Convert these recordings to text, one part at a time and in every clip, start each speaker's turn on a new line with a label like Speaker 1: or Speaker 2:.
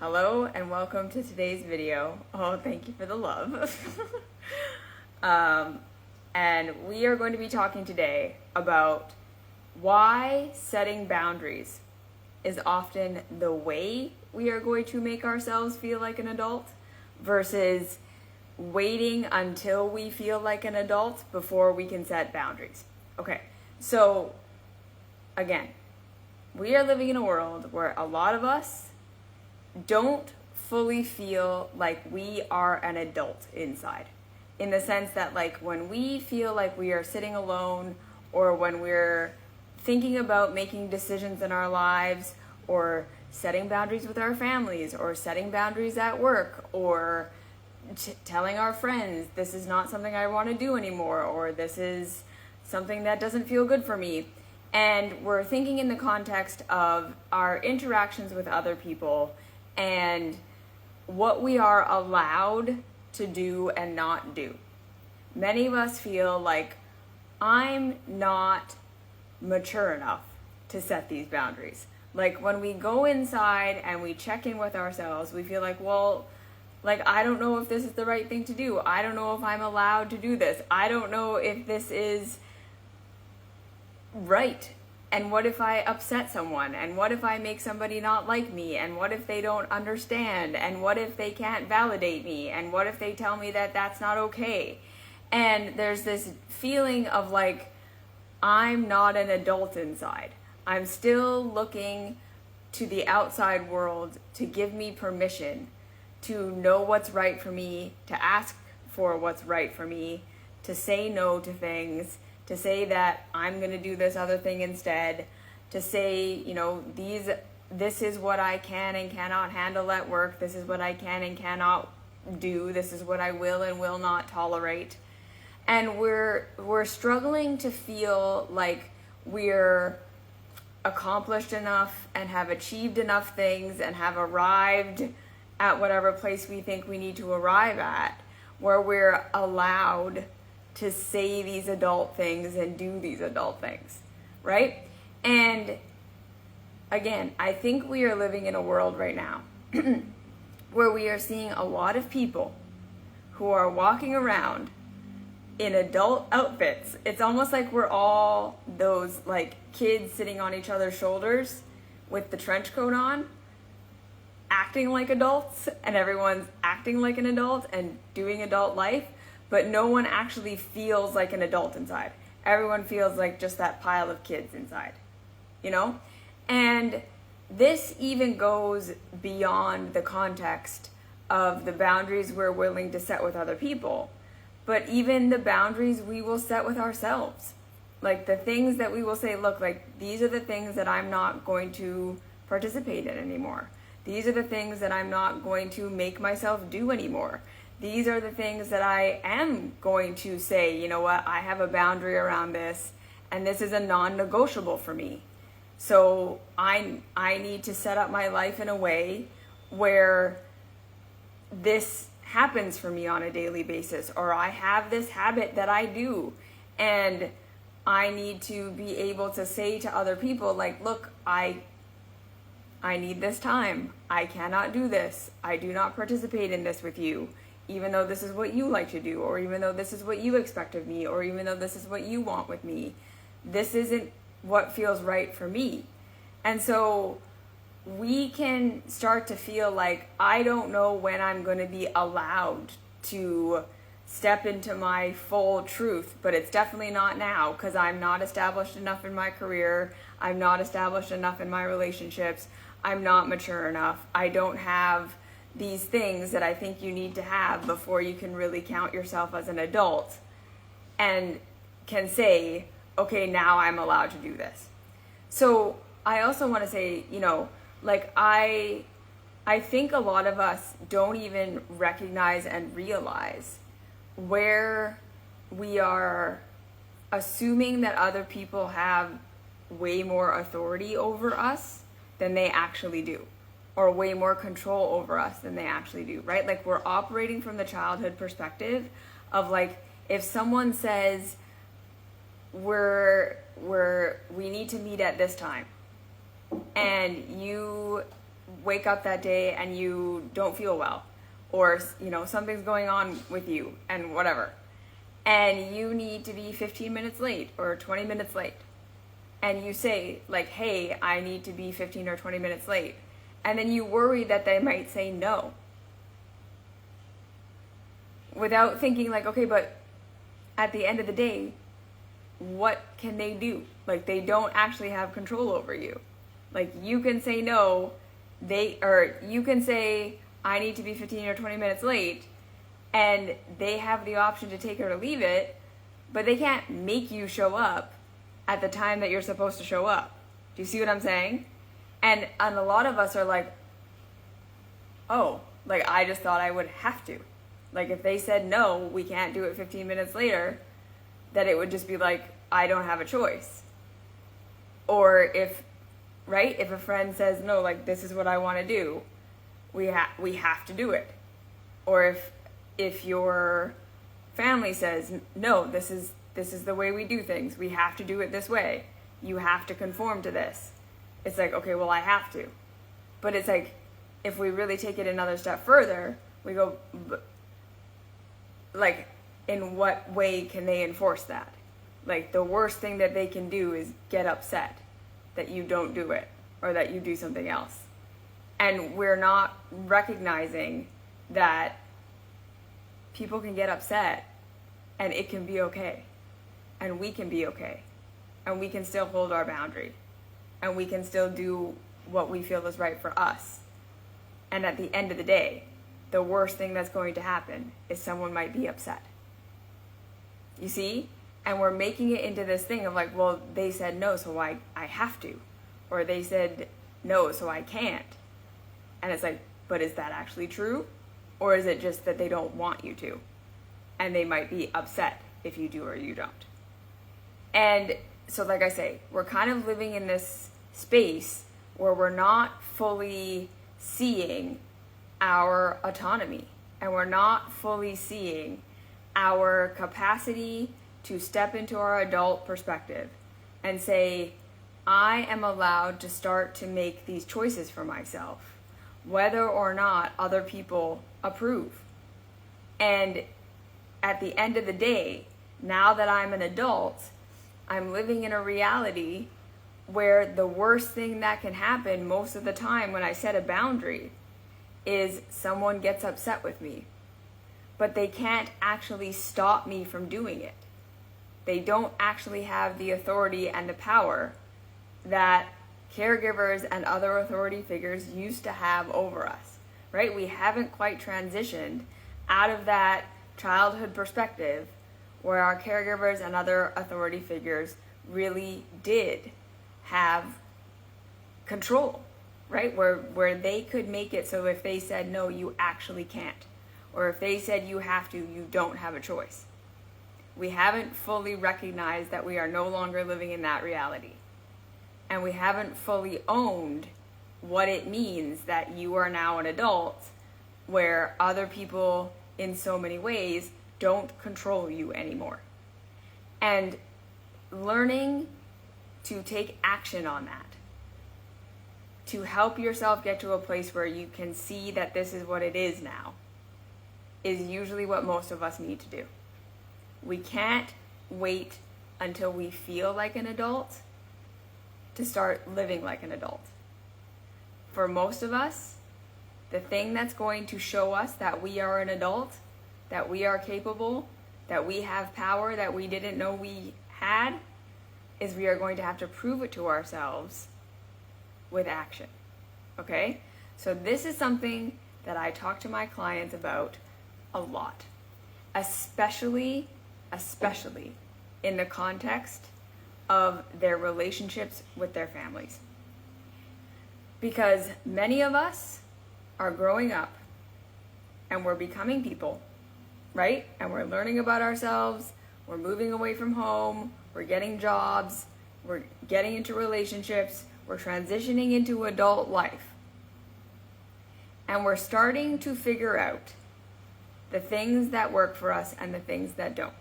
Speaker 1: Hello and welcome to today's video. Oh, thank you for the love. And we are going to be talking today about why setting boundaries is often the way we are going to make ourselves feel like an adult versus waiting until we feel like an adult before we can set boundaries. Okay, so again, we are living in a world where a lot of us don't fully feel like we are an adult inside, in the sense that like when we feel like we are sitting alone, or when we're thinking about making decisions in our lives, or setting boundaries with our families, or setting boundaries at work, or telling our friends this is not something I want to do anymore, or this is something that doesn't feel good for me, and we're thinking in the context of our interactions with other people and what we are allowed to do and not do. Many of us feel like I'm not mature enough to set these boundaries. Like when we go inside and we check in with ourselves, we feel like, well, like, I don't know if this is the right thing to do. I don't know if I'm allowed to do this. I don't know if this is right. And what if I upset someone? And what if I make somebody not like me? And what if they don't understand? And what if they can't validate me? And what if they tell me that that's not okay? And there's this feeling of like, I'm not an adult inside. I'm still looking to the outside world to give me permission to know what's right for me, to ask for what's right for me, to say no to things, to say that I'm going to do this other thing instead, to say, you know, this is what I can and cannot handle at work, this is what I can and cannot do, this is what I will and will not tolerate. And we're struggling to feel like we're accomplished enough and have achieved enough things and have arrived at whatever place we think we need to arrive at, where we're allowed to say these adult things and do these adult things, right? And again, I think we are living in a world right now where we are seeing a lot of people who are walking around in adult outfits. It's almost like we're all those like kids sitting on each other's shoulders with the trench coat on, acting like adults, and everyone's acting like an adult and doing adult life, but no one actually feels like an adult inside. Everyone feels like just that pile of kids inside, you know? And this even goes beyond the context of the boundaries we're willing to set with other people, but even the boundaries we will set with ourselves. Like the things that we will say, look, like these are the things that I'm not going to participate in anymore. These are the things that I'm not going to make myself do anymore. These are the things that I am going to say, you know what, I have a boundary around this, and this is a non-negotiable for me. So I need to set up my life in a way where this happens for me on a daily basis, or I have this habit that I do, and I need to be able to say to other people, like, look, I need this time. I cannot do this. I do not participate in this with you, even though this is what you like to do, or even though this is what you expect of me, or even though this is what you want with me. This isn't what feels right for me. And so we can start to feel like, I don't know when I'm going to be allowed to step into my full truth, but it's definitely not now, because I'm not established enough in my career. I'm not established enough in my relationships. I'm not mature enough. I don't have these things that I think you need to have before you can really count yourself as an adult and can say, okay, now I'm allowed to do this. So I also want to say, you know, like I think a lot of us don't even recognize and realize where we are assuming that other people have way more authority over us than they actually do, or way more control over us than they actually do, right? Like we're operating from the childhood perspective of like, if someone says we need to meet at this time, and you wake up that day and you don't feel well, or, you know, something's going on with you and whatever, and you need to be 15 minutes late or 20 minutes late, and you say, like, hey, I need to be 15 or 20 minutes late, and then you worry that they might say no, without thinking, like, okay, but at the end of the day, what can they do? Like, they don't actually have control over you. Like, you can say no, you can say, I need to be 15 or 20 minutes late, and they have the option to take it or leave it, but they can't make you show up at the time that you're supposed to show up. Do you see what I'm saying? And a lot of us are like, oh, like, I just thought I would have to. Like, if they said no, we can't do it 15 minutes later, that it would just be like, I don't have a choice. Or if a friend says, no, like, this is what I want to do, we have to do it. Or if your family says, no, this is the way we do things, we have to do it this way, you have to conform to this. It's like, okay, well, I have to. But it's like, if we really take it another step further, we go, like, in what way can they enforce that? Like, the worst thing that they can do is get upset that you don't do it, or that you do something else. And we're not recognizing that people can get upset and it can be okay. And we can be okay. And we can still hold our boundary. And we can still do what we feel is right for us. And at the end of the day, the worst thing that's going to happen is someone might be upset. You see? And we're making it into this thing of like, well, they said no, so I have to. Or they said no, so I can't. And it's like, but is that actually true? Or is it just that they don't want you to? And they might be upset if you do or you don't. And so, like I say, we're kind of living in this space where we're not fully seeing our autonomy. And we're not fully seeing our capacity to step into our adult perspective and say, I am allowed to start to make these choices for myself, whether or not other people approve. And at the end of the day, now that I'm an adult, I'm living in a reality where the worst thing that can happen most of the time when I set a boundary is someone gets upset with me. But they can't actually stop me from doing it. They don't actually have the authority and the power that caregivers and other authority figures used to have over us, right? We haven't quite transitioned out of that childhood perspective where our caregivers and other authority figures really did have control, right? Where they could make it so if they said no, you actually can't. Or if they said you have to, you don't have a choice. We haven't fully recognized that we are no longer living in that reality. And we haven't fully owned what it means that you are now an adult where other people in so many ways don't control you anymore. And learning to take action on that, to help yourself get to a place where you can see that this is what it is now, is usually what most of us need to do. We can't wait until we feel like an adult to start living like an adult. For most of us, the thing that's going to show us that we are an adult, that we are capable, that we have power that we didn't know we had, is we are going to have to prove it to ourselves with action. Okay? So this is something that I talk to my clients about a lot, especially in the context of their relationships with their families. Because many of us are growing up and we're becoming people, right? And we're learning about ourselves, we're moving away from home, we're getting jobs, we're getting into relationships, we're transitioning into adult life. And we're starting to figure out the things that work for us and the things that don't.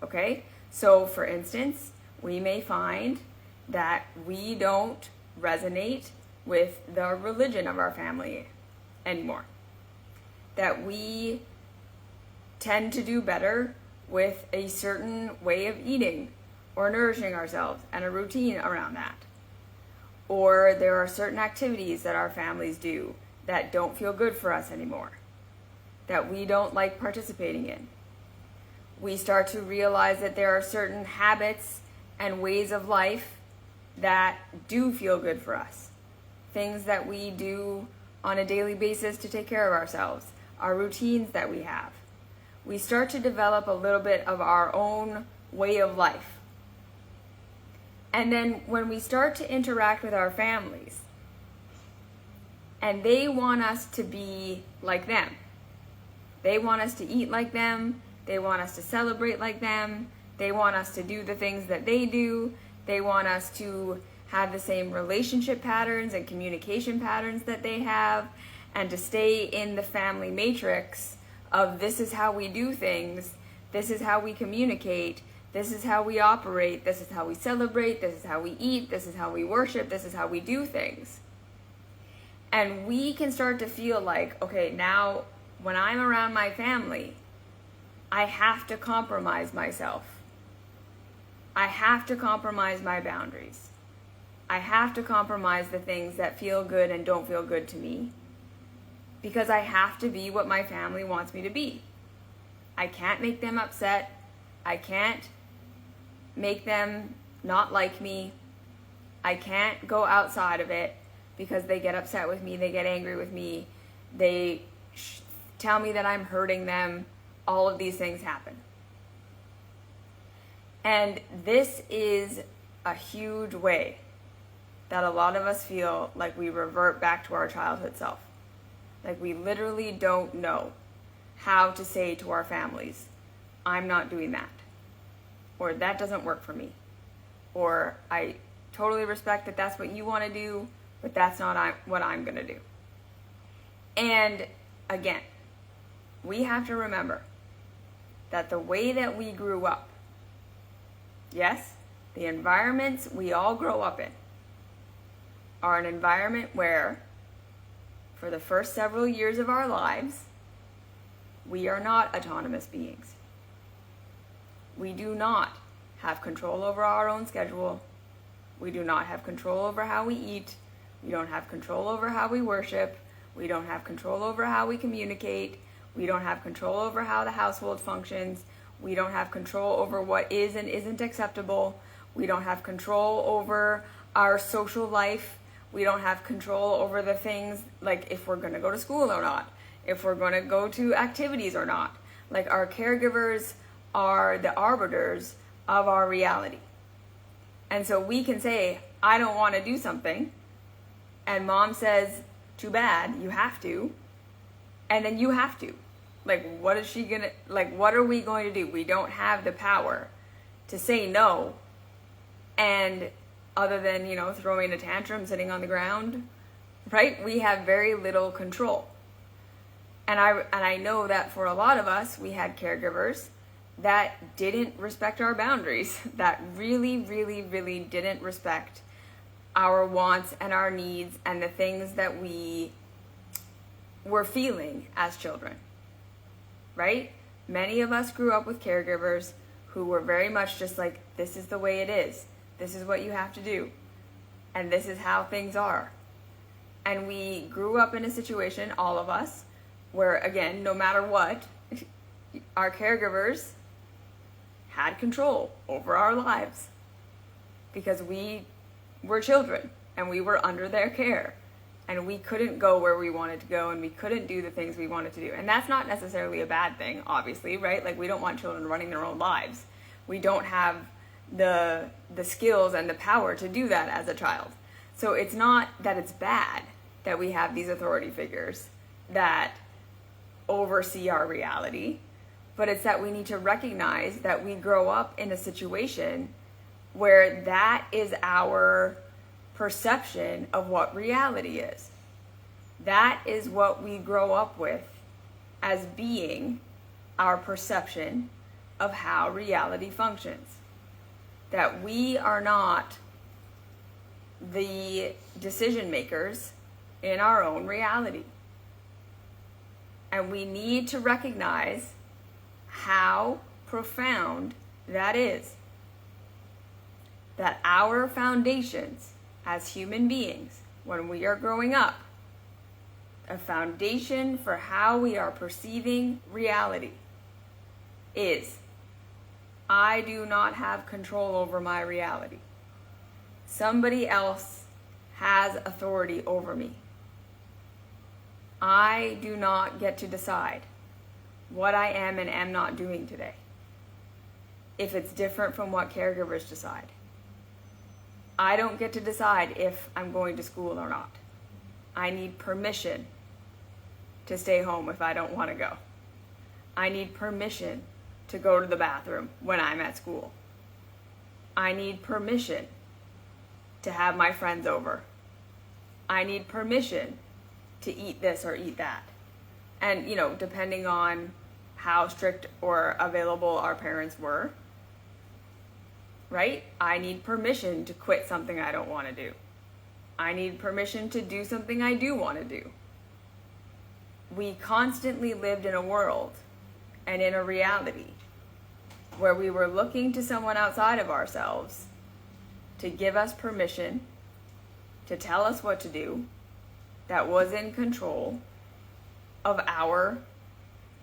Speaker 1: Okay? So, for instance, we may find that we don't resonate with the religion of our family anymore. That we tend to do better with a certain way of eating or nourishing ourselves and a routine around that. Or there are certain activities that our families do that don't feel good for us anymore, that we don't like participating in. We start to realize that there are certain habits and ways of life that do feel good for us. Things that we do on a daily basis to take care of ourselves, our routines that we have. We start to develop a little bit of our own way of life. And then when we start to interact with our families, and they want us to be like them, they want us to eat like them, they want us to celebrate like them, they want us to do the things that they do, they want us to have the same relationship patterns and communication patterns that they have, and to stay in the family matrix of this is how we do things, this is how we communicate, this is how we operate, this is how we celebrate, this is how we eat, this is how we worship, this is how we do things. And we can start to feel like, okay, now when I'm around my family, I have to compromise myself. I have to compromise my boundaries. I have to compromise the things that feel good and don't feel good to me, because I have to be what my family wants me to be. I can't make them upset. I can't make them not like me. I can't go outside of it because they get upset with me, they get angry with me, they tell me that I'm hurting them. All of these things happen. And this is a huge way that a lot of us feel like we revert back to our childhood self. Like we literally don't know how to say to our families, I'm not doing that. Or that doesn't work for me. Or I totally respect that that's what you want to do, but that's not what I'm going to do. And again, we have to remember that the way that we grew up, yes, the environments we all grow up in are an environment where, for the first several years of our lives, we are not autonomous beings. We do not have control over our own schedule. We do not have control over how we eat. We don't have control over how we worship. We don't have control over how we communicate. We don't have control over how the household functions. We don't have control over what is and isn't acceptable. We don't have control over our social life. We don't have control over the things like if we're going to go to school or not, if we're going to go to activities or not. Like our caregivers are the arbiters of our reality. And so we can say, I don't want to do something. And mom says, too bad, you have to. And then you have to. Like, what is she going to, like, what are we going to do? We don't have the power to say no. And other than, throwing a tantrum, sitting on the ground, right? We have very little control. And I know that for a lot of us, we had caregivers that didn't respect our boundaries, that really, really, really didn't respect our wants and our needs and the things that we were feeling as children, right? Many of us grew up with caregivers who were very much just like, this is the way it is. This is what you have to do. And this is how things are. And we grew up in a situation, all of us, where, again, no matter what, our caregivers had control over our lives because we were children and we were under their care and we couldn't go where we wanted to go and we couldn't do the things we wanted to do. And that's not necessarily a bad thing, obviously, right? Like, we don't want children running their own lives. We don't have the skills and the power to do that as a child. So it's not that it's bad that we have these authority figures that oversee our reality, but it's that we need to recognize that we grow up in a situation where that is our perception of what reality is. That is what we grow up with as being our perception of how reality functions. That we are not the decision makers in our own reality. And we need to recognize how profound that is. That our foundations as human beings, when we are growing up, a foundation for how we are perceiving reality is, I do not have control over my reality. Somebody else has authority over me. I do not get to decide what I am and am not doing today, if it's different from what caregivers decide. I don't get to decide if I'm going to school or not. I need permission to stay home if I don't want to go. I need permission to go to the bathroom when I'm at school. I need permission to have my friends over. I need permission to eat this or eat that. And, depending on how strict or available our parents were, right? I need permission to quit something I don't want to do. I need permission to do something I do want to do. We constantly lived in a world and in a reality where we were looking to someone outside of ourselves to give us permission, to tell us what to do, that was in control of our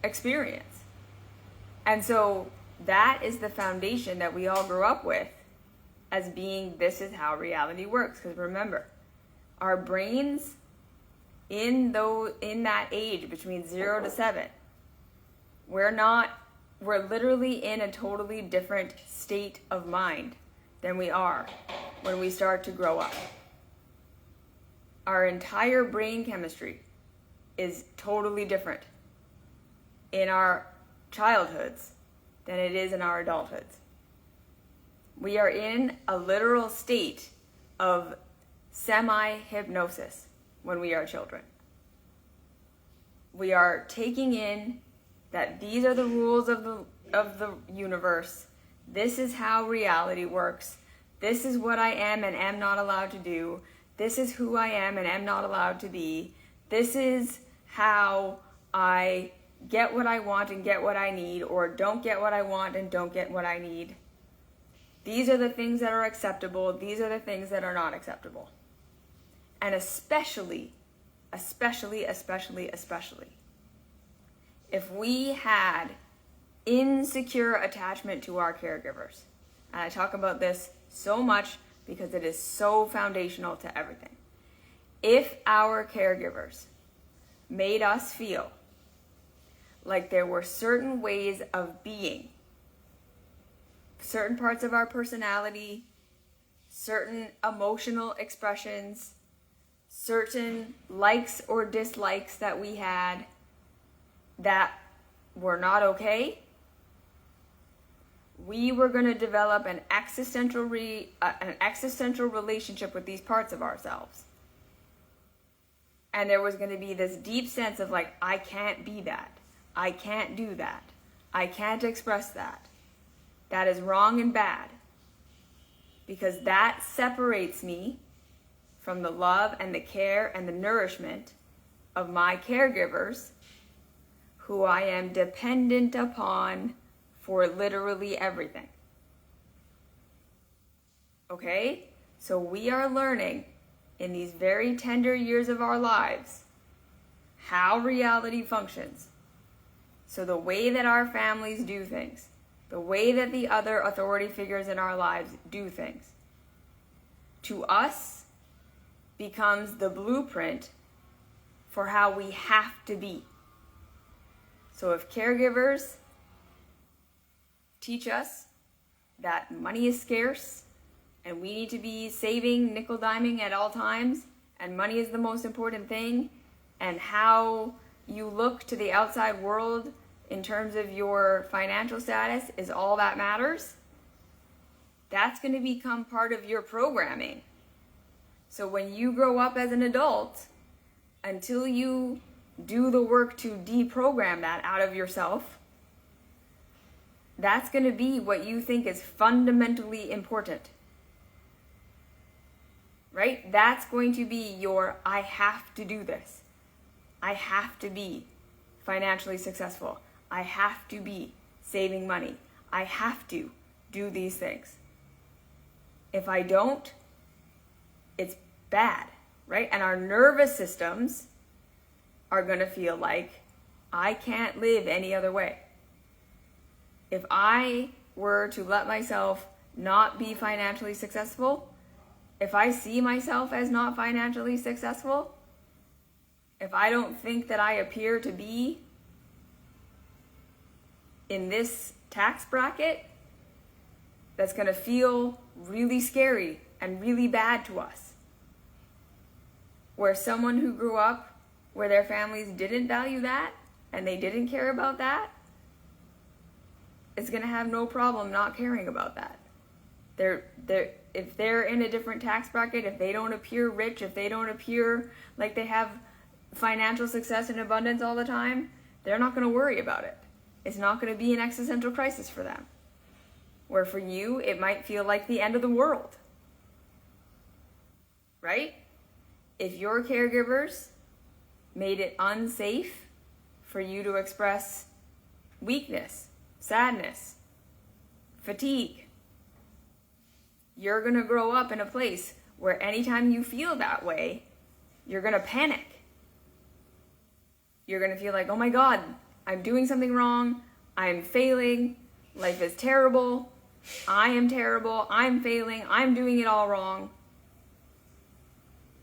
Speaker 1: experience. And so that is the foundation that we all grew up with as being, this is how reality works. Because remember, our brains in that age between 0 to 7, we're literally in a totally different state of mind than we are when we start to grow up. Our entire brain chemistry is totally different in our childhoods than it is in our adulthoods. We are in a literal state of semi-hypnosis when we are children. We are taking in that these are the rules of the universe. This is how reality works. This is what I am and am not allowed to do. This is who I am and am not allowed to be. This is how I get what I want and get what I need, or don't get what I want and don't get what I need. These are the things that are acceptable. These are the things that are not acceptable. And especially, if we had insecure attachment to our caregivers. And I talk about this so much because it is so foundational to everything. If our caregivers made us feel like there were certain ways of being, certain parts of our personality, certain emotional expressions, certain likes or dislikes that we had that were not okay, we were going to develop an existential relationship with these parts of ourselves. And there was going to be this deep sense of like, I can't be that. I can't do that. I can't express that. That is wrong and bad. Because that separates me from the love and the care and the nourishment of my caregivers, who I am dependent upon for literally everything. Okay? So we are learning in these very tender years of our lives how reality functions. So the way that our families do things, the way that the other authority figures in our lives do things, to us becomes the blueprint for how we have to be. So if caregivers teach us that money is scarce and we need to be saving nickel-diming at all times, and money is the most important thing, and how you look to the outside world in terms of your financial status is all that matters, that's going to become part of your programming. So when you grow up as an adult, until you do the work to deprogram that out of yourself, that's going to be what you think is fundamentally important. right? That's going to be your, I have to do this. I have to be financially successful. I have to be saving money. I have to do these things. If I don't, it's bad, right? And our nervous systems are going to feel like I can't live any other way. If I were to let myself not be financially successful, if I see myself as not financially successful, if I don't think that I appear to be in this tax bracket, that's going to feel really scary and really bad to us. Where someone who grew up where their families didn't value that and they didn't care about that is going to have no problem not caring about that. If they're in a different tax bracket, if they don't appear rich, if they don't appear like they have financial success and abundance all the time, they're not going to worry about it. It's not going to be an existential crisis for them. Where for you, it might feel like the end of the world. Right? If your caregivers made it unsafe for you to express weakness, sadness, fatigue, you're going to grow up in a place where anytime you feel that way, you're going to panic. You're going to feel like, oh my God, I'm doing something wrong. I'm failing. Life is terrible. I am terrible. I'm failing. I'm doing it all wrong.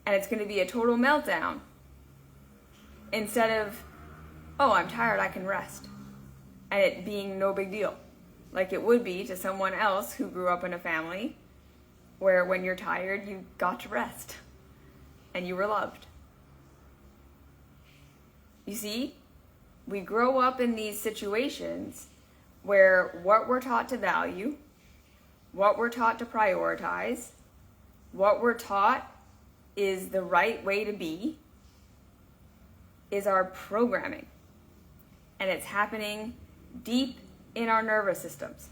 Speaker 1: And it's going to be a total meltdown. Instead of, oh, I'm tired, I can rest. And it being no big deal. Like it would be to someone else who grew up in a family where when you're tired, you got to rest. And you were loved. You see, we grow up in these situations where what we're taught to value, what we're taught to prioritize, what we're taught is the right way to be, is our programming. And it's happening deep in our nervous systems.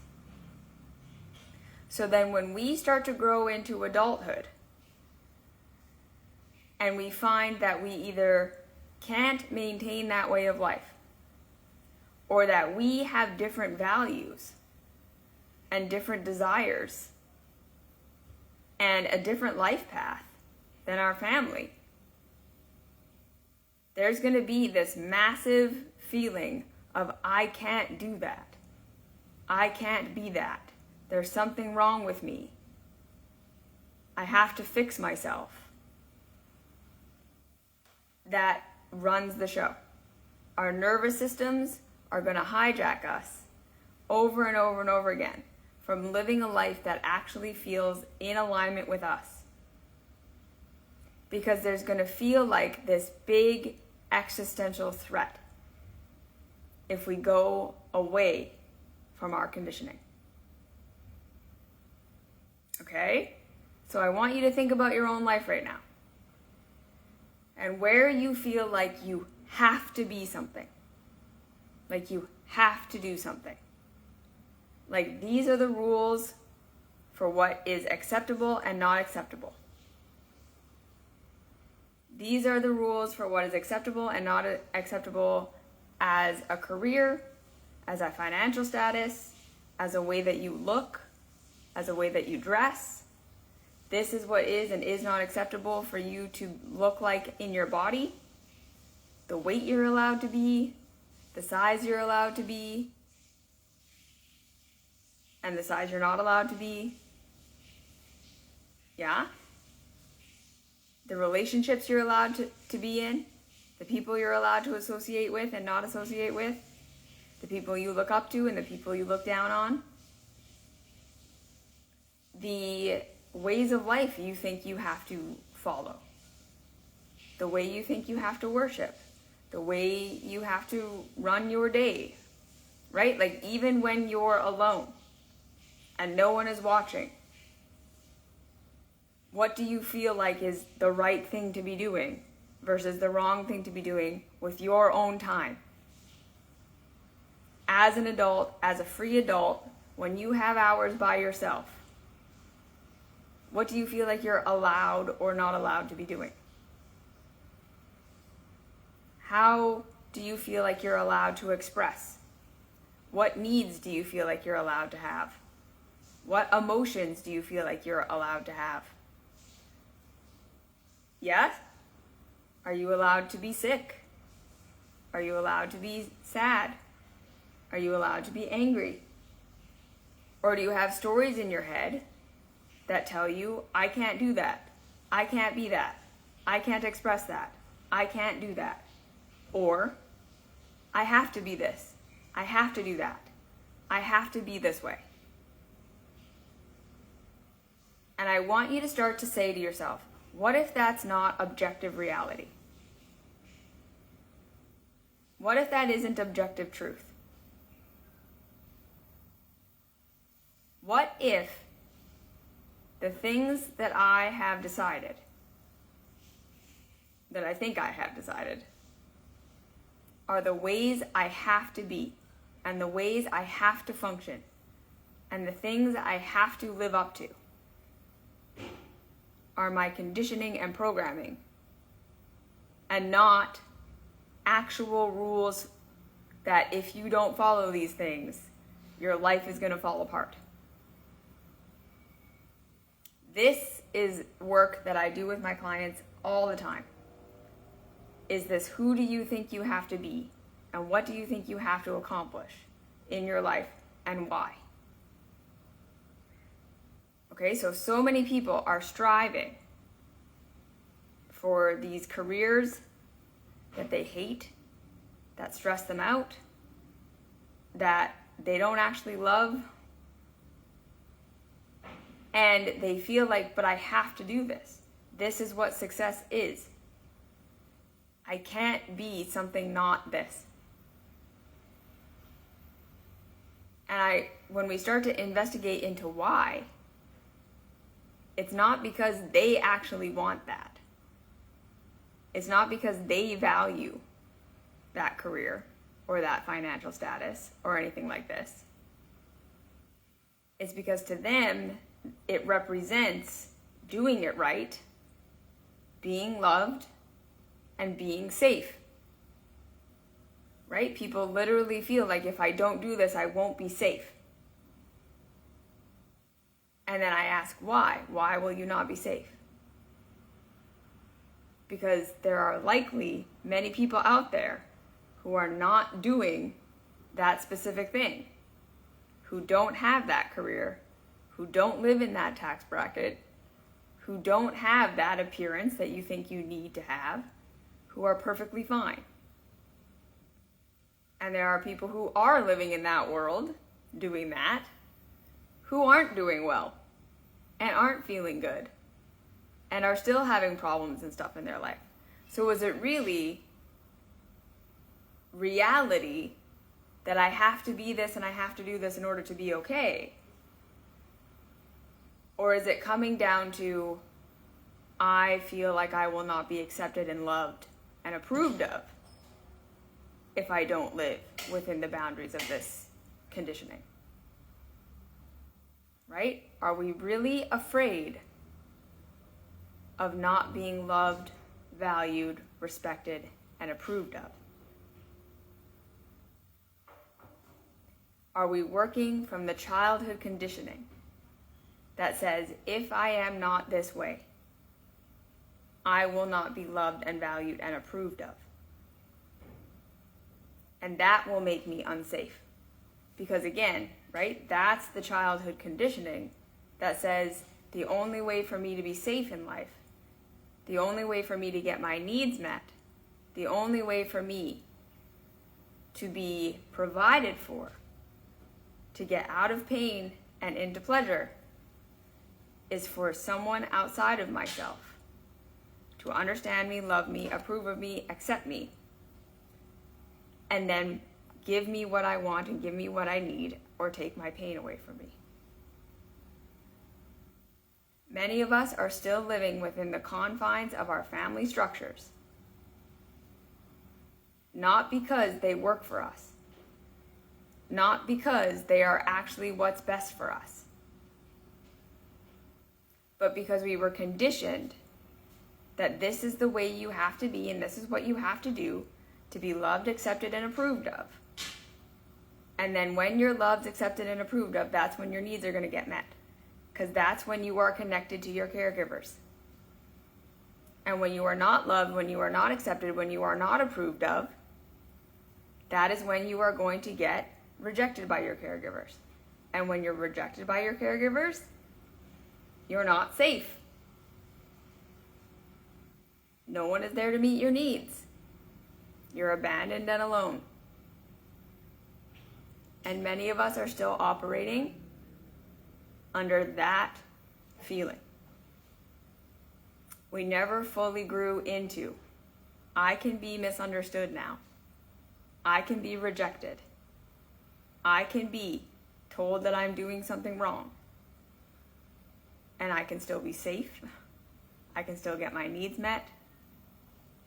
Speaker 1: So then when we start to grow into adulthood, and we find that we either can't maintain that way of life, or that we have different values and different desires and a different life path than our family, there's going to be this massive feeling of, I can't do that. I can't be that. There's something wrong with me. I have to fix myself. That runs the show. Our nervous systems are going to hijack us over and over and over again from living a life that actually feels in alignment with us. Because there's going to feel like this big existential threat if we go away from our conditioning. Okay? So I want you to think about your own life right now. And where you feel like you have to be something. Like you have to do something. Like these are the rules for what is acceptable and not acceptable. These are the rules for what is acceptable and not acceptable as a career, as a financial status, as a way that you look, as a way that you dress. This is what is and is not acceptable for you to look like in your body, the weight you're allowed to be, the size you're allowed to be, and the size you're not allowed to be. Yeah? The relationships you're allowed to be in, the people you're allowed to associate with and not associate with, the people you look up to and the people you look down on, the ways of life you think you have to follow, the way you think you have to worship, the way you have to run your day, right? Like even when you're alone and no one is watching, what do you feel like is the right thing to be doing versus the wrong thing to be doing with your own time? As an adult, as a free adult, when you have hours by yourself, What do you feel like you're allowed or not allowed to be doing? How do you feel like you're allowed to express? What needs do you feel like you're allowed to have? What emotions do you feel like you're allowed to have? Yes? Are you allowed to be sick? Are you allowed to be sad? Are you allowed to be angry? Or do you have stories in your head that tell you, I can't do that, I can't be that, I can't express that, I can't do that, or I have to be this, I have to do that, I have to be this way? And I want you to start to say to yourself, what if that's not objective reality? What if that isn't objective truth? What if the things that I have decided, that I think I have decided, are the ways I have to be, and the ways I have to function, and the things I have to live up to, are my conditioning and programming, and not actual rules that if you don't follow these things, your life is going to fall apart. This is work that I do with my clients all the time. Is this, who do you think you have to be? And what do you think you have to accomplish in your life, and why? Okay, so many people are striving for these careers that they hate, that stress them out, that they don't actually love, and they feel like, but I have to do this. This is what success is. I can't be something not this. And when we start to investigate into why, it's not because they actually want that. It's not because they value that career or that financial status or anything like this. It's because to them, it represents doing it right, being loved, and being safe. Right? People literally feel like if I don't do this, I won't be safe. And then I ask, why? Why will you not be safe? Because there are likely many people out there who are not doing that specific thing, who don't have that career, who don't live in that tax bracket, who don't have that appearance that you think you need to have, who are perfectly fine. And there are people who are living in that world, doing that, who aren't doing well, and aren't feeling good, and are still having problems and stuff in their life. So is it really reality that I have to be this and I have to do this in order to be okay? Or is it coming down to, I feel like I will not be accepted and loved and approved of if I don't live within the boundaries of this conditioning? Right? Are we really afraid of not being loved, valued, respected, and approved of? Are we working from the childhood conditioning that says, if I am not this way, I will not be loved and valued and approved of? And that will make me unsafe. Because again, right, that's the childhood conditioning that says the only way for me to be safe in life, the only way for me to get my needs met, the only way for me to be provided for, to get out of pain and into pleasure, is for someone outside of myself to understand me, love me, approve of me, accept me, and then give me what I want and give me what I need, or take my pain away from me. Many of us are still living within the confines of our family structures, not because they work for us, not because they are actually what's best for us, but because we were conditioned that this is the way you have to be and this is what you have to do to be loved, accepted, and approved of. And then when you're loved, accepted, and approved of, that's when your needs are going to get met. Because that's when you are connected to your caregivers. And when you are not loved, when you are not accepted, when you are not approved of, that is when you are going to get rejected by your caregivers. And when you're rejected by your caregivers, you're not safe. No one is there to meet your needs. You're abandoned and alone. And many of us are still operating under that feeling. We never fully grew into, I can be misunderstood now. I can be rejected. I can be told that I'm doing something wrong. And I can still be safe. I can still get my needs met.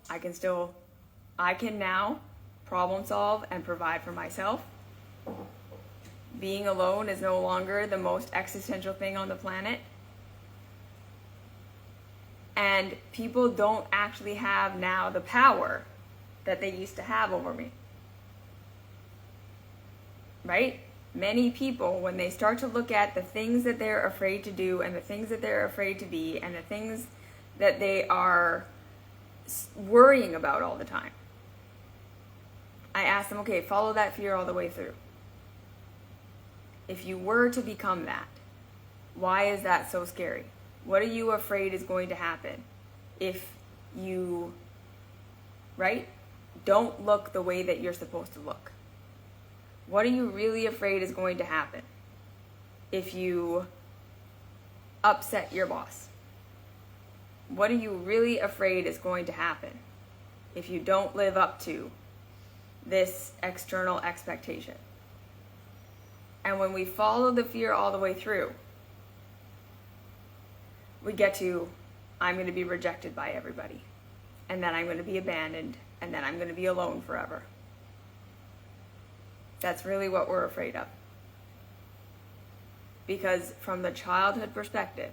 Speaker 1: I can now problem solve and provide for myself. Being alone is no longer the most existential thing on the planet. And people don't actually have now the power that they used to have over me. Right? Many people, when they start to look at the things that they're afraid to do and the things that they're afraid to be and the things that they are worrying about all the time, I ask them, okay, follow that fear all the way through. If you were to become that, why is that so scary? What are you afraid is going to happen if you, right, don't look the way that you're supposed to look? What are you really afraid is going to happen if you upset your boss? What are you really afraid is going to happen if you don't live up to this external expectation? And when we follow the fear all the way through, we get to, I'm going to be rejected by everybody. And then I'm going to be abandoned. And then I'm going to be alone forever. That's really what we're afraid of. Because from the childhood perspective,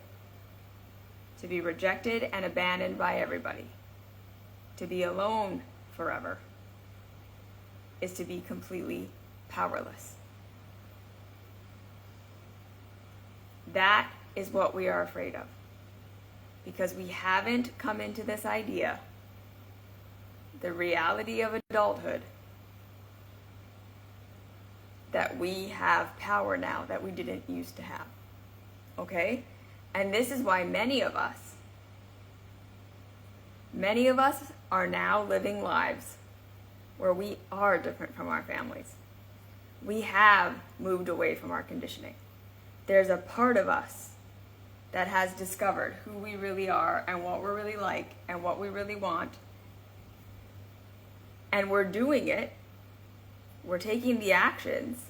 Speaker 1: to be rejected and abandoned by everybody, to be alone forever, is to be completely powerless. That is what we are afraid of. Because we haven't come into this idea, the reality of adulthood, that we have power now that we didn't used to have. Okay? And this is why many of us are now living lives where we are different from our families. We have moved away from our conditioning. There's a part of us that has discovered who we really are and what we're really like and what we really want. And we're doing it. We're taking the actions.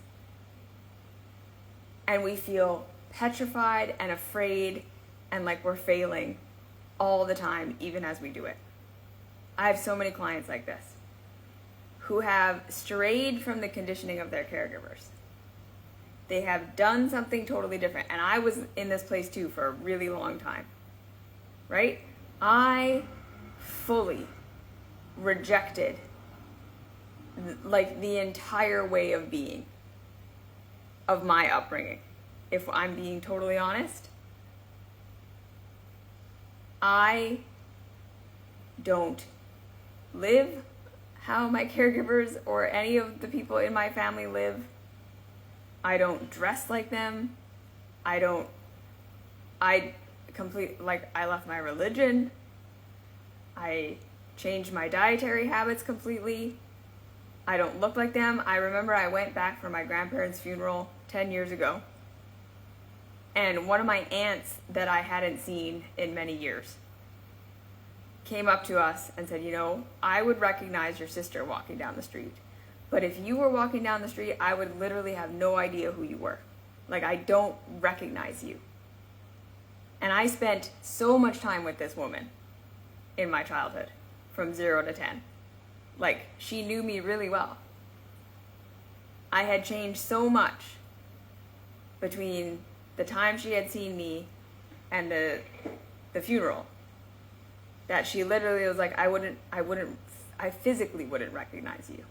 Speaker 1: And we feel petrified and afraid and like we're failing all the time, even as we do it. I have so many clients like this who have strayed from the conditioning of their caregivers. They have done something totally different. And I was in this place too for a really long time, right? I fully rejected like the entire way of being of my upbringing. If I'm being totally honest, I don't live how my caregivers or any of the people in my family live. I don't dress like them. I left my religion. I changed my dietary habits completely. I don't look like them. I remember I went back for my grandparents' funeral 10 years ago. And one of my aunts that I hadn't seen in many years came up to us and said, I would recognize your sister walking down the street. But if you were walking down the street, I would literally have no idea who you were. Like, I don't recognize you. And I spent so much time with this woman in my childhood, from 0 to 10. Like, she knew me really well. I had changed so much between the time she had seen me and the funeral, that she literally was like, I physically wouldn't recognize you.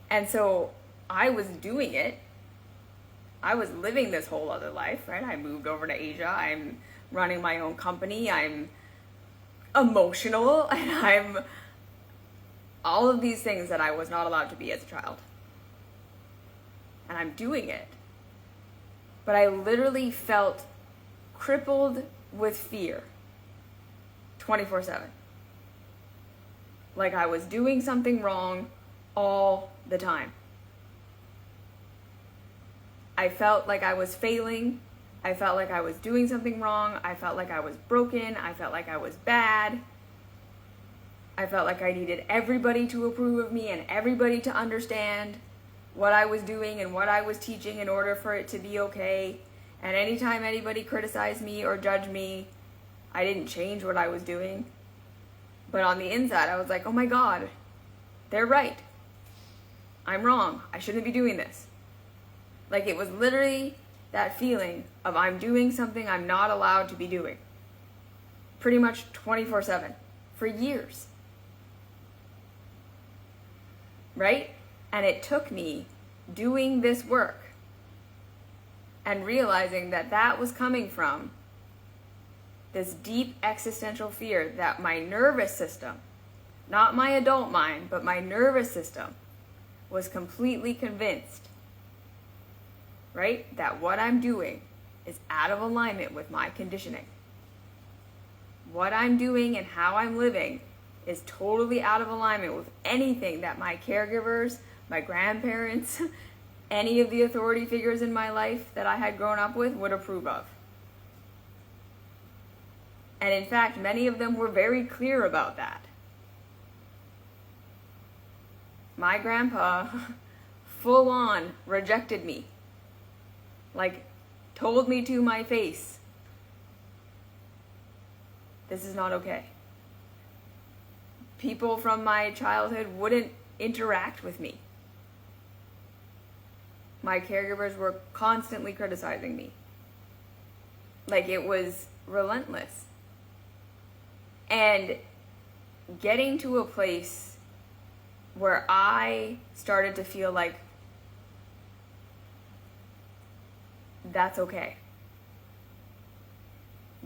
Speaker 1: And so I was doing it. I was living this whole other life, right? I moved over to Asia. I'm running my own company. I'm emotional, and I'm all of these things that I was not allowed to be as a child. And I'm doing it. But I literally felt crippled with fear 24/7. Like I was doing something wrong all the time. I felt like I was failing. I felt like I was doing something wrong. I felt like I was broken. I felt like I was bad. I felt like I needed everybody to approve of me and everybody to understand what I was doing and what I was teaching in order for it to be okay. And anytime anybody criticized me or judged me, I didn't change what I was doing. But on the inside, I was like, oh my God, they're right. I'm wrong. I shouldn't be doing this. Like it was literally that feeling of I'm doing something I'm not allowed to be doing. Pretty much 24/7 for years. Right? And it took me doing this work and realizing that that was coming from this deep existential fear that my nervous system, not my adult mind, but my nervous system was completely convinced, right, that what I'm doing is out of alignment with my conditioning. What I'm doing and how I'm living is totally out of alignment with anything that my caregivers, my grandparents, any of the authority figures in my life that I had grown up with would approve of. And in fact, many of them were very clear about that. My grandpa full on rejected me. Like, told me to my face, this is not okay. People from my childhood wouldn't interact with me. My caregivers were constantly criticizing me. Like, it was relentless. And getting to a place where I started to feel like that's okay.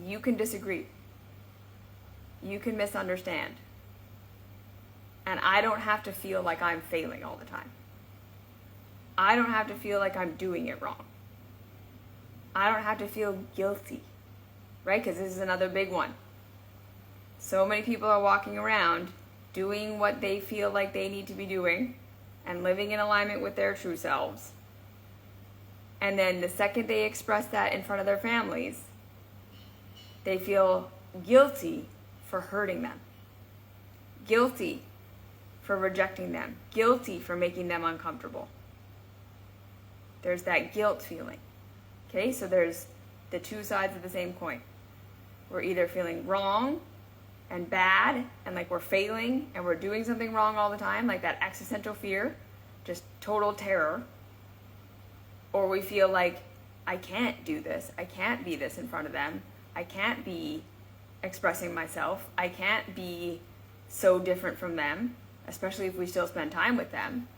Speaker 1: You can disagree. You can misunderstand. And I don't have to feel like I'm failing all the time. I don't have to feel like I'm doing it wrong. I don't have to feel guilty, right? Because this is another big one. So many people are walking around doing what they feel like they need to be doing and living in alignment with their true selves. And then the second they express that in front of their families, they feel guilty for hurting them, guilty for rejecting them, guilty for making them uncomfortable. There's that guilt feeling. Okay, so there's the two sides of the same coin. We're either feeling wrong and bad and like we're failing and we're doing something wrong all the time, like that existential fear, just total terror. Or we feel like, I can't do this. I can't be this in front of them. I can't be expressing myself. I can't be so different from them, especially if we still spend time with them,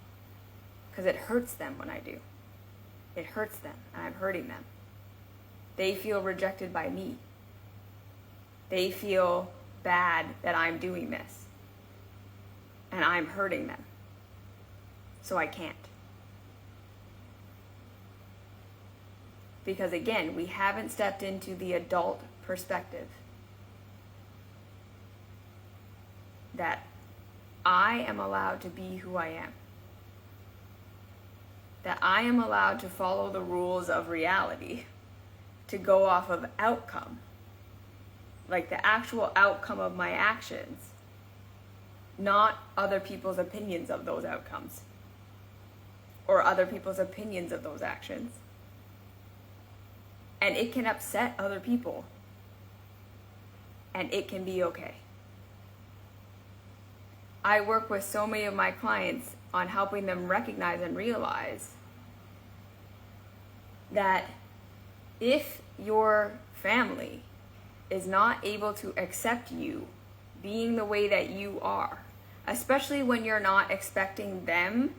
Speaker 1: because it hurts them when I do. It hurts them, and I'm hurting them. They feel rejected by me. They feel bad that I'm doing this, and I'm hurting them. So I can't. Because again, we haven't stepped into the adult perspective that I am allowed to be who I am. That I am allowed to follow the rules of reality, to go off of outcome, like the actual outcome of my actions, not other people's opinions of those outcomes or other people's opinions of those actions. And it can upset other people, and it can be okay. I work with so many of my clients on helping them recognize and realize that if your family is not able to accept you being the way that you are, especially when you're not expecting them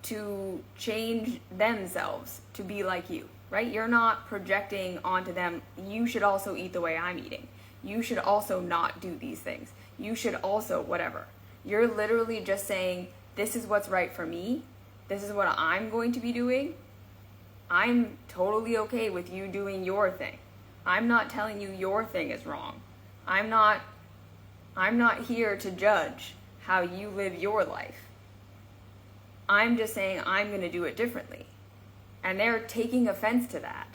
Speaker 1: to change themselves to be like you, right? You're not projecting onto them, you should also eat the way I'm eating. You should also not do these things. You should also whatever. You're literally just saying, this is what's right for me. This is what I'm going to be doing. I'm totally okay with you doing your thing. I'm not telling you your thing is wrong. I'm not here to judge how you live your life. I'm just saying I'm going to do it differently. And they're taking offense to that.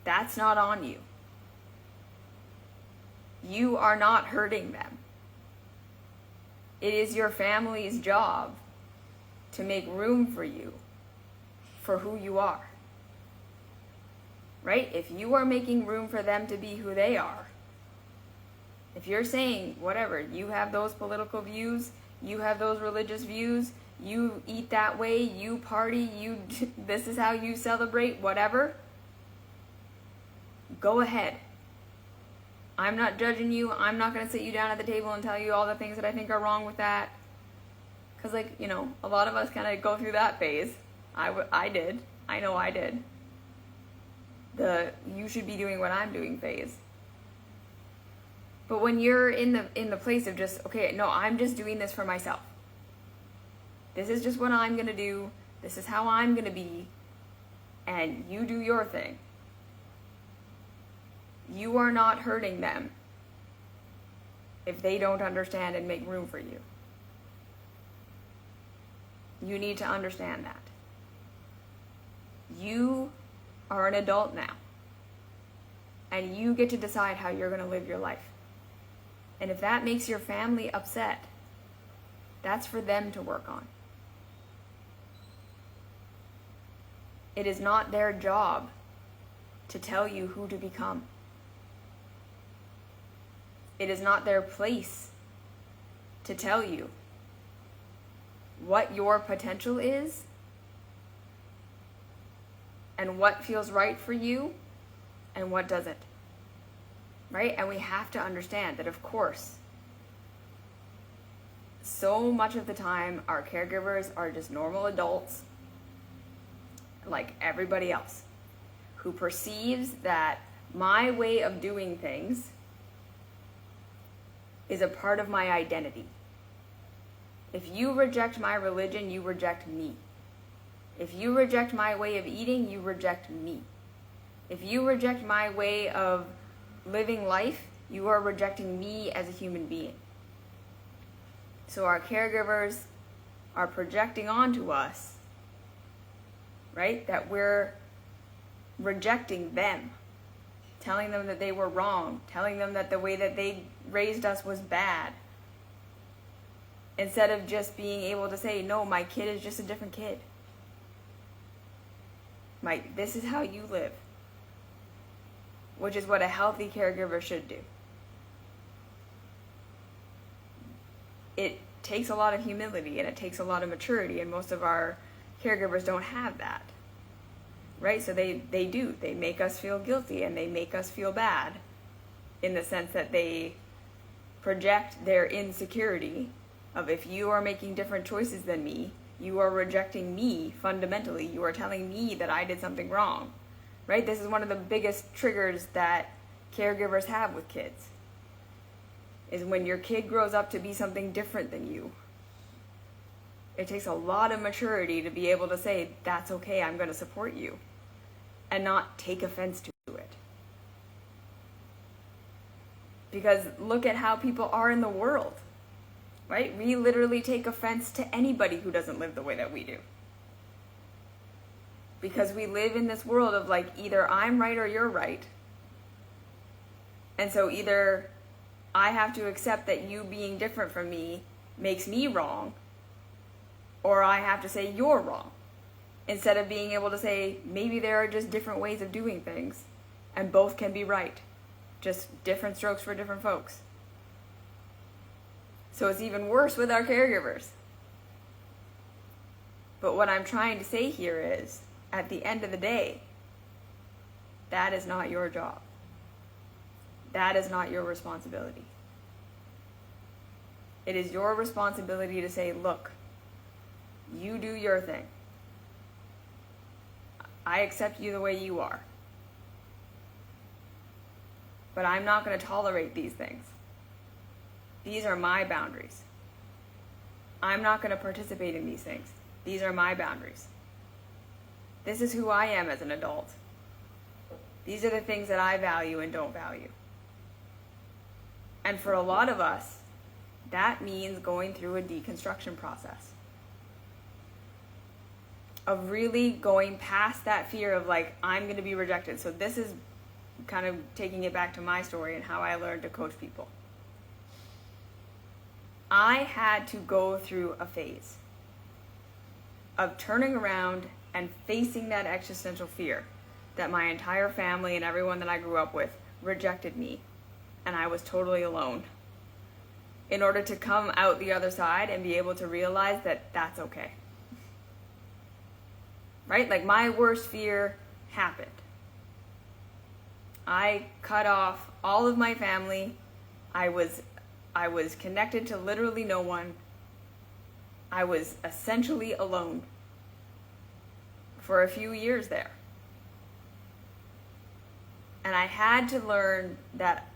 Speaker 1: That's not on you. You are not hurting them. It is your family's job to make room for you, for who you are. Right? If you are making room for them to be who they are, if you're saying, whatever, you have those political views, you have those religious views, you eat that way, you party, this is how you celebrate, whatever, go ahead. I'm not judging you. I'm not going to sit you down at the table and tell you all the things that I think are wrong with that. Because, a lot of us kind of go through that phase. I did. I know I did. The you should be doing what I'm doing phase. But when you're in the place of just, okay, no, I'm just doing this for myself. This is just what I'm going to do. This is how I'm going to be. And you do your thing. You are not hurting them if they don't understand and make room for you. You need to understand that. You are an adult now. And you get to decide how you're going to live your life. And if that makes your family upset, that's for them to work on. It is not their job to tell you who to become. It is not their place to tell you what your potential is and what feels right for you and what doesn't. Right? And we have to understand that, of course, so much of the time our caregivers are just normal adults like everybody else who perceives that my way of doing things is a part of my identity. If you reject my religion, you reject me. If you reject my way of eating, you reject me. If you reject my way of living life, you are rejecting me as a human being. So our caregivers are projecting onto us, right, that we're rejecting them, telling them that they were wrong, telling them that the way that they raised us was bad, instead of just being able to say, no, my kid is just a different kid. This is how you live, which is what a healthy caregiver should do. It takes a lot of humility and it takes a lot of maturity, and most of our caregivers don't have that. Right? So they do. They make us feel guilty and they make us feel bad in the sense that they project their insecurity of, if you are making different choices than me, you are rejecting me fundamentally. You are telling me that I did something wrong. Right? This is one of the biggest triggers that caregivers have with kids, is when your kid grows up to be something different than you. It takes a lot of maturity to be able to say, that's okay, I'm going to support you, and not take offense to it. Because look at how people are in the world, right? We literally take offense to anybody who doesn't live the way that we do. Because we live in this world of either I'm right or you're right. And so either I have to accept that you being different from me makes me wrong, or I have to say you're wrong, instead of being able to say maybe there are just different ways of doing things and both can be right, just different strokes for different folks. So it's even worse with our caregivers. But what I'm trying to say here is, at the end of the day, That is not your job. That is not your responsibility. It is your responsibility to say, look, you do your thing. I accept you the way you are. But I'm not going to tolerate these things. These are my boundaries. I'm not going to participate in these things. These are my boundaries. This is who I am as an adult. These are the things that I value and don't value. And for a lot of us, that means going through a deconstruction process. Of really going past that fear of like, I'm going to be rejected. So this is kind of taking it back to my story and how I learned to coach people. I had to go through a phase of turning around and facing that existential fear that my entire family and everyone that I grew up with rejected me and I was totally alone, in order to come out the other side and be able to realize that that's okay. Right? Like my worst fear happened. I cut off all of my family. I was connected to literally no one. I was essentially alone for a few years there. And I had to learn that,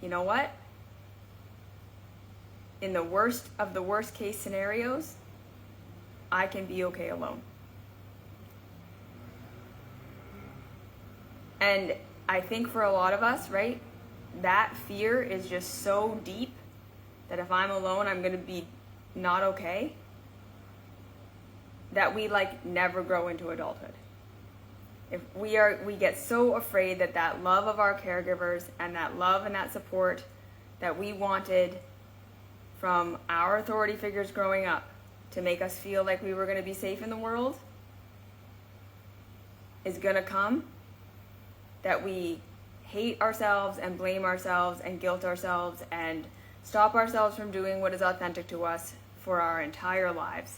Speaker 1: you know what? In the worst of the worst case scenarios, I can be okay alone. And I think for a lot of us, right, that fear is just so deep that if I'm alone, I'm going to be not okay, that we like never grow into adulthood. If we get so afraid that love of our caregivers and that love and that support that we wanted from our authority figures growing up to make us feel like we were going to be safe in the world is going to come, that we hate ourselves and blame ourselves and guilt ourselves and stop ourselves from doing what is authentic to us for our entire lives.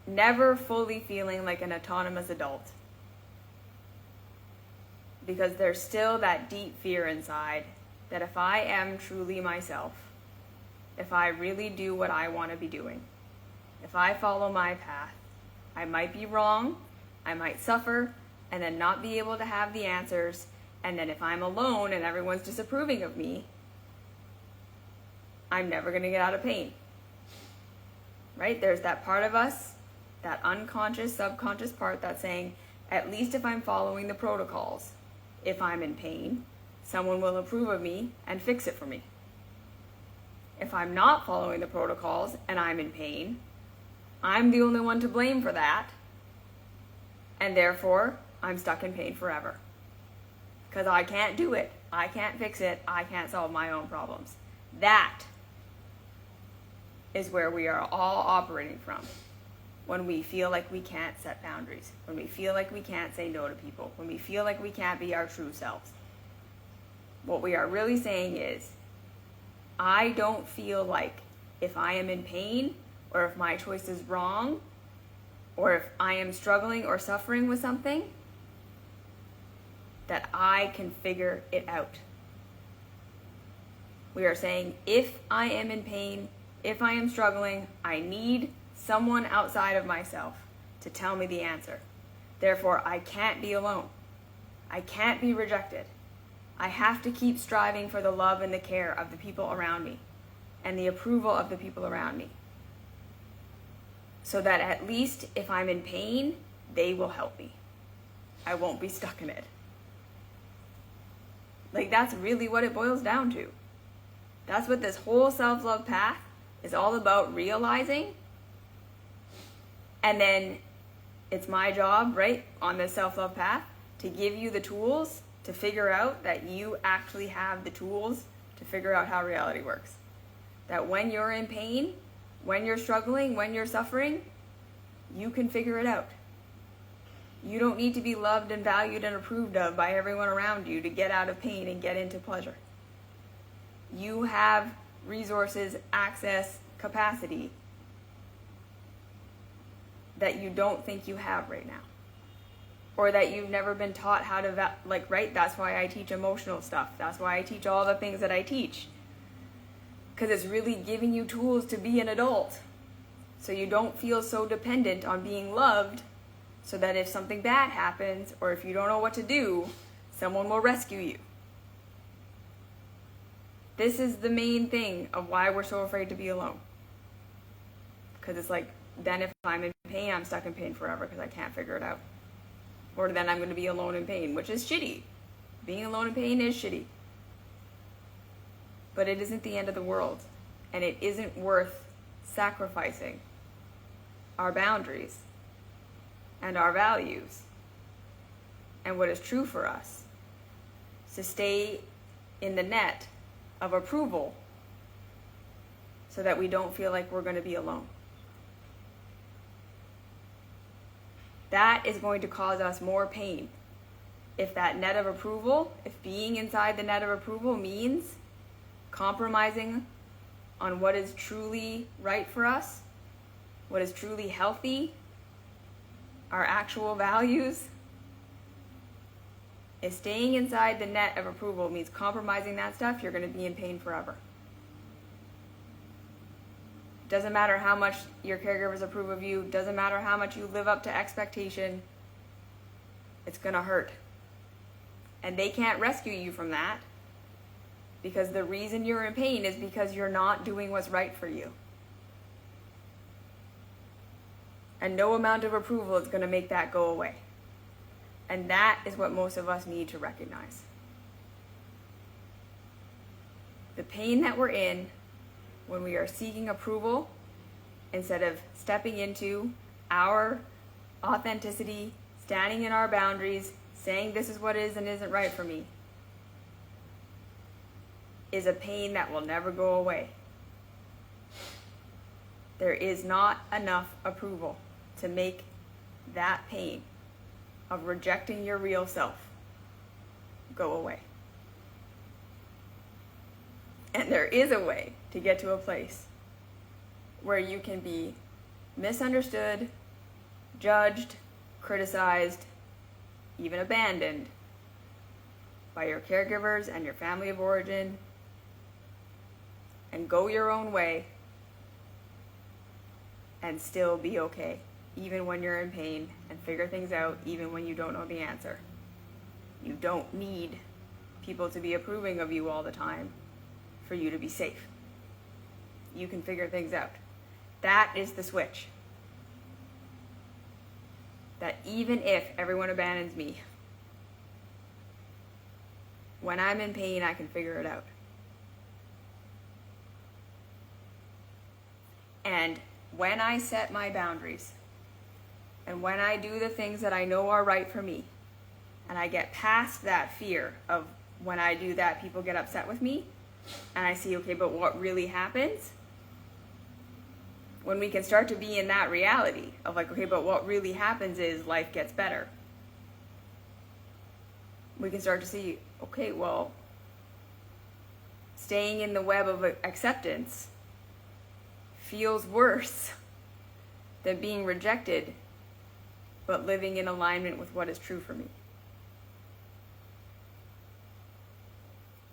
Speaker 1: Never fully feeling like an autonomous adult. Because there's still that deep fear inside that if I am truly myself, if I really do what I want to be doing, if I follow my path, I might be wrong, I might suffer, and then not be able to have the answers, and then if I'm alone and everyone's disapproving of me, I'm never going to get out of pain. Right? There's that part of us, that unconscious, subconscious part that's saying, at least if I'm following the protocols, if I'm in pain, someone will approve of me and fix it for me. If I'm not following the protocols and I'm in pain, I'm the only one to blame for that, and therefore I'm stuck in pain forever. Because I can't do it, I can't fix it, I can't solve my own problems. That is where we are all operating from when we feel like we can't set boundaries, when we feel like we can't say no to people, when we feel like we can't be our true selves. What we are really saying is, I don't feel like if I am in pain or if my choice is wrong or if I am struggling or suffering with something, that I can figure it out. We are saying, if I am in pain, if I am struggling, I need someone outside of myself to tell me the answer. Therefore, I can't be alone. I can't be rejected. I have to keep striving for the love and the care of the people around me and the approval of the people around me. So that at least if I'm in pain, they will help me. I won't be stuck in it. Like, that's really what it boils down to. That's what this whole self-love path is all about, realizing. And then it's my job, right, on this self-love path, to give you the tools to figure out that you actually have the tools to figure out how reality works. That when you're in pain, when you're struggling, when you're suffering, you can figure it out. You don't need to be loved and valued and approved of by everyone around you to get out of pain and get into pleasure. You have resources, access, capacity that you don't think you have right now. or that you've never been taught how to, right? That's why I teach emotional stuff. That's why I teach all the things that I teach. Because it's really giving you tools to be an adult. So you don't feel so dependent on being loved, so that if something bad happens, or if you don't know what to do, someone will rescue you. This is the main thing of why we're so afraid to be alone. Because it's like, then if I'm in pain, I'm stuck in pain forever because I can't figure it out. Or then I'm going to be alone in pain, which is shitty. Being alone in pain is shitty. But it isn't the end of the world. And it isn't worth sacrificing our boundaries and our values and what is true for us to stay in the net of approval so that we don't feel like we're going to be alone. That is going to cause us more pain. If that net of approval, if being inside the net of approval means compromising on what is truly right for us, what is truly healthy, our actual values, if staying inside the net of approval means compromising that stuff, you're going to be in pain forever. Doesn't matter how much your caregivers approve of you, doesn't matter how much you live up to expectation, it's going to hurt. And they can't rescue you from that, because the reason you're in pain is because you're not doing what's right for you. And no amount of approval is going to make that go away. And that is what most of us need to recognize. The pain that we're in when we are seeking approval instead of stepping into our authenticity, standing in our boundaries, saying this is what is and isn't right for me, is a pain that will never go away. There is not enough approval to make that pain of rejecting your real self go away. And there is a way to get to a place where you can be misunderstood, judged, criticized, even abandoned by your caregivers and your family of origin, and go your own way and still be okay, even when you're in pain, and figure things out even when you don't know the answer. You don't need people to be approving of you all the time for you to be safe. You can figure things out. That is the switch. That even if everyone abandons me, when I'm in pain, I can figure it out. And when I set my boundaries, and when I do the things that I know are right for me, and I get past that fear of when I do that, people get upset with me, and I see, okay, but what really happens? When we can start to be in that reality of like, okay, but what really happens is life gets better. We can start to see, okay, well, staying in the web of acceptance feels worse than being rejected, but living in alignment with what is true for me.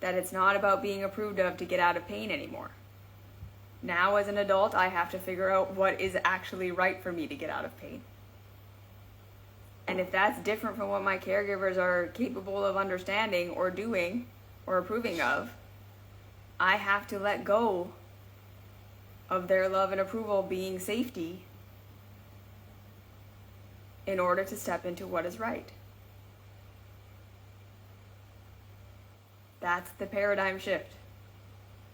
Speaker 1: That it's not about being approved of to get out of pain anymore. Now as an adult, I have to figure out what is actually right for me to get out of pain. And if that's different from what my caregivers are capable of understanding or doing or approving of, I have to let go of their love and approval being safety in order to step into what is right. That's the paradigm shift.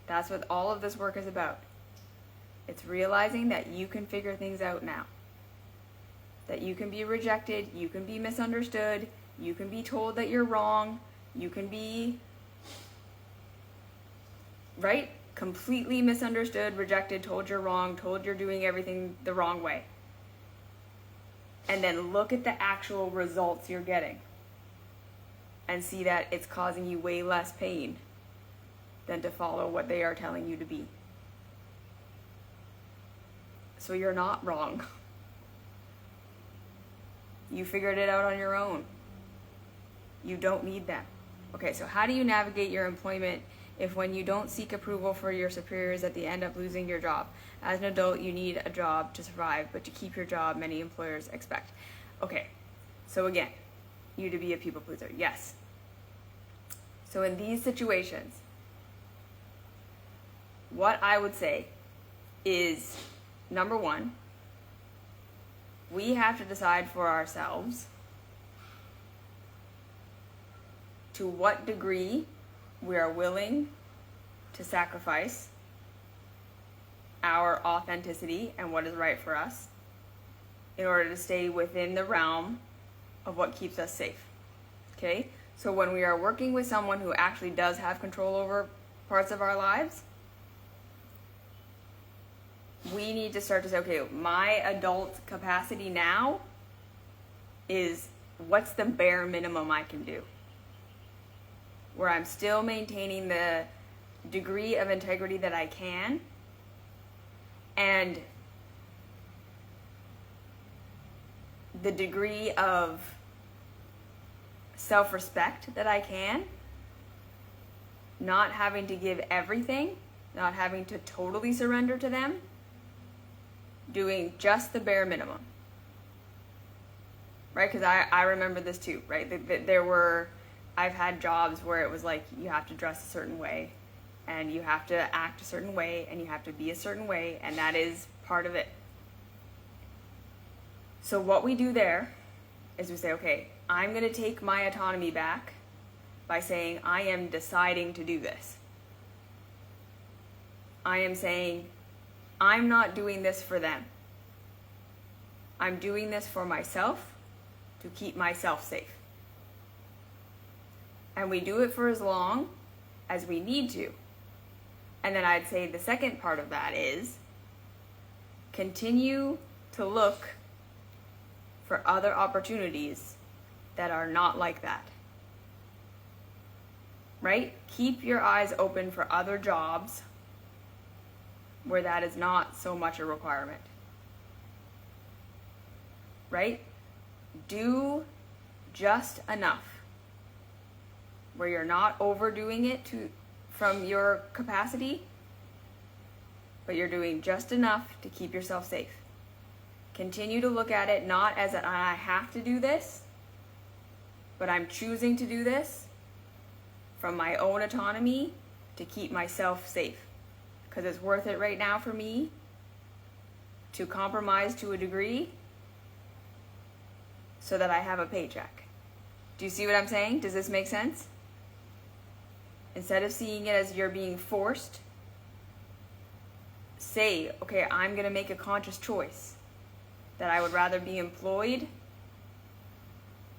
Speaker 1: That's what all of this work is about. It's realizing that you can figure things out now. That you can be rejected, you can be misunderstood, you can be told that you're wrong, you can be, right? Completely misunderstood, rejected, told you're wrong, told you're doing everything the wrong way. And then look at the actual results you're getting and see that it's causing you way less pain than to follow what they are telling you to be. So you're not wrong. You figured it out on your own. You don't need them. Okay, so how do you navigate your employment if when you don't seek approval for your superiors that they end up losing your job? As an adult, you need a job to survive, but to keep your job, many employers expect. Okay, so again, you to be a people pleaser. Yes. So in these situations, what I would say is, number one, we have to decide for ourselves to what degree we are willing to sacrifice our authenticity and what is right for us in order to stay within the realm of what keeps us safe. Okay? So when we are working with someone who actually does have control over parts of our lives, we need to start to say, okay, my adult capacity now is what's the bare minimum I can do, where I'm still maintaining the degree of integrity that I can, and the degree of self-respect that I can, not having to give everything, not having to totally surrender to them, doing just the bare minimum, right? Because I remember this too, right? I've had jobs where it was like, you have to dress a certain way, and you have to act a certain way, and you have to be a certain way, and that is part of it. So what we do there is we say, okay, I'm going to take my autonomy back by saying, I am deciding to do this. I am saying, I'm not doing this for them. I'm doing this for myself to keep myself safe. And we do it for as long as we need to. And then I'd say the second part of that is continue to look for other opportunities that are not like that. Right? Keep your eyes open for other jobs where that is not so much a requirement. Right? Do just enough where you're not overdoing it from your capacity, but you're doing just enough to keep yourself safe. Continue to look at it not as I have to do this, but I'm choosing to do this from my own autonomy to keep myself safe. Because it's worth it right now for me to compromise to a degree so that I have a paycheck. Do you see what I'm saying? Does this make sense? Instead of seeing it as you're being forced, say, okay, I'm going to make a conscious choice that I would rather be employed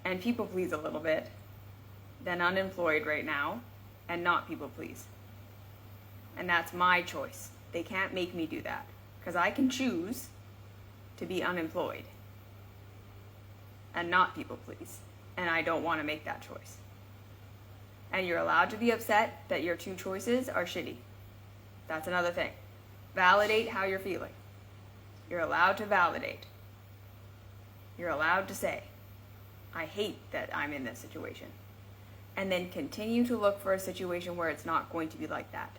Speaker 1: and people please a little bit than unemployed right now and not people please. And that's my choice. They can't make me do that because I can choose to be unemployed and not people please. And I don't want to make that choice. And you're allowed to be upset that your two choices are shitty. That's another thing. Validate how you're feeling. You're allowed to validate. You're allowed to say, I hate that I'm in this situation. And then continue to look for a situation where it's not going to be like that.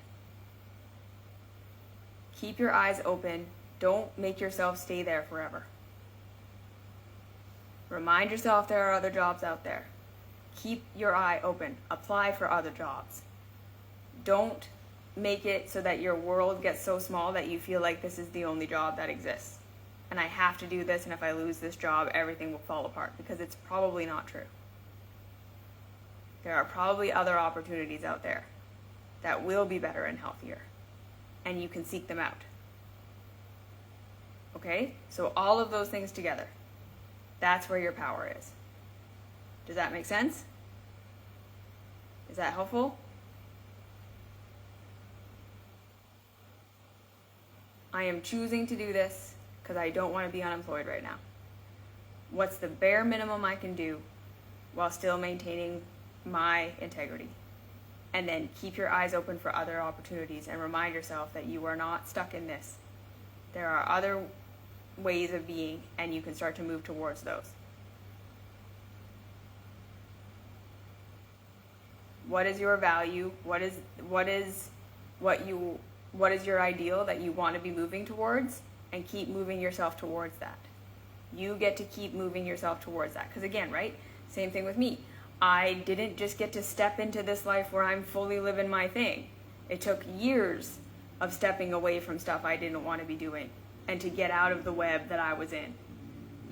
Speaker 1: Keep your eyes open. Don't make yourself stay there forever. Remind yourself there are other jobs out there. Keep your eye open. Apply for other jobs. Don't make it so that your world gets so small that you feel like this is the only job that exists. And I have to do this, and if I lose this job, everything will fall apart, because it's probably not true. There are probably other opportunities out there that will be better and healthier, and you can seek them out. Okay? So all of those things together, that's where your power is. Does that make sense? Is that helpful? I am choosing to do this because I don't want to be unemployed right now. What's the bare minimum I can do while still maintaining my integrity? And then keep your eyes open for other opportunities and remind yourself that you are not stuck in this. There are other ways of being, and you can start to move towards those. What is your value? What is your ideal that you want to be moving towards, and keep moving yourself towards that. You get to keep moving yourself towards that. Because again, right? Same thing with me. I didn't just get to step into this life where I'm fully living my thing. It took years of stepping away from stuff I didn't want to be doing and to get out of the web that I was in.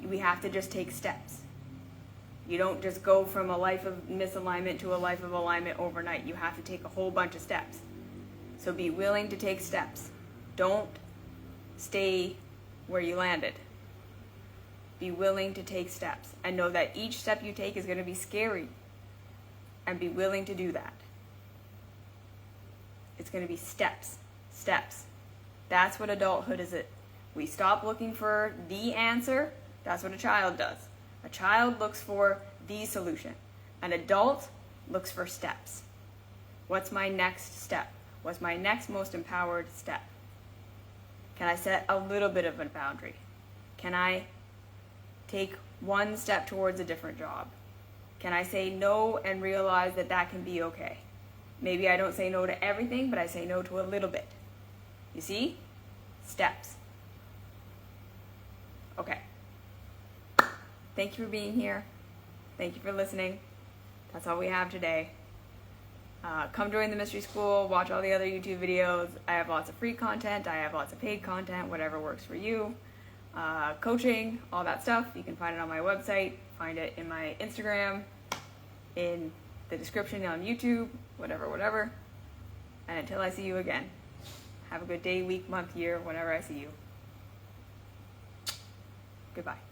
Speaker 1: We have to just take steps. You don't just go from a life of misalignment to a life of alignment overnight. You have to take a whole bunch of steps. So be willing to take steps. Don't stay where you landed. Be willing to take steps and know that each step you take is going to be scary, and be willing to do that. It's going to be steps. That's what adulthood is. We stop looking for the answer. That's what a child does. A child looks for the solution. An adult looks for steps. What's my next step? What's my next most empowered step? Can I set a little bit of a boundary? Can I take one step towards a different job? Can I say no and realize that that can be okay? Maybe I don't say no to everything, but I say no to a little bit. You see? Steps. Okay. Thank you for being here. Thank you for listening. That's all we have today. Come join the Mystery School. Watch all the other YouTube videos. I have lots of free content. I have lots of paid content, whatever works for you. Coaching, all that stuff. You can find it on my website. Find it in my Instagram, in the description on YouTube, whatever. And until I see you again, have a good day, week, month, year, whenever I see you. Goodbye.